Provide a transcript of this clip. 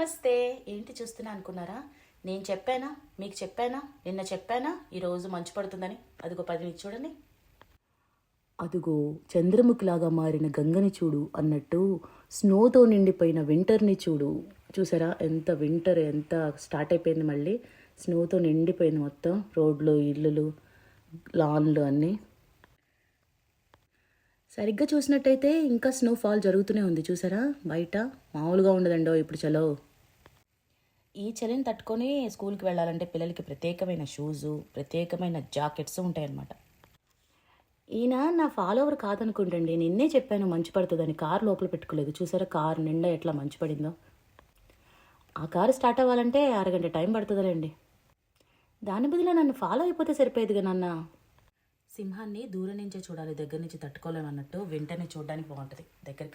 నమస్తే. ఏంటి చూస్తున్నా అనుకున్నారా? నేను చెప్పానా, మీకు చెప్పానా, నిన్న చెప్పానా ఈరోజు మంచు పడుతుందని? అదిగో 10 నుంచి చూడండి. అదుగో చంద్రముఖిలాగా మారిన గంగని చూడు అన్నట్టు స్నోతో నిండిపోయిన వింటర్ని చూడు. చూసారా ఎంత వింటర్ ఎంత స్టార్ట్ అయిపోయింది, మళ్ళీ స్నోతో నిండిపోయింది మొత్తం. రోడ్లు, ఇల్లులు, లాన్లు అన్నీ. సరిగ్గా చూసినట్టయితే ఇంకా స్నోఫాల్ జరుగుతూనే ఉంది. చూసారా బయట మామూలుగా ఉండదండో ఇప్పుడు చలో. ఈ చలిని తట్టుకొని స్కూల్కి వెళ్ళాలంటే పిల్లలకి ప్రత్యేకమైన షూజు, ప్రత్యేకమైన జాకెట్స్ ఉంటాయన్నమాట. ఈయన నా ఫాలోవర్ కాదనుకుంటండి, నిన్నే చెప్పాను మంచు పడుతుందని. కారు లోపల పెట్టుకోలేదు. చూసారా కారు నిండా ఎట్లా మంచు పడిందో. ఆ కారు స్టార్ట్ అవ్వాలంటే అరగంట టైం పడుతుందిలేండి. దాని బదులు నన్ను ఫాలో అయిపోతే సరిపోయేదిగా నాన్న. సింహాన్ని దూరం నుంచే చూడాలి, దగ్గర నుంచి తట్టుకోలేమన్నట్టు. వెంటనే చూడడానికి బాగుంటుంది, దగ్గరికి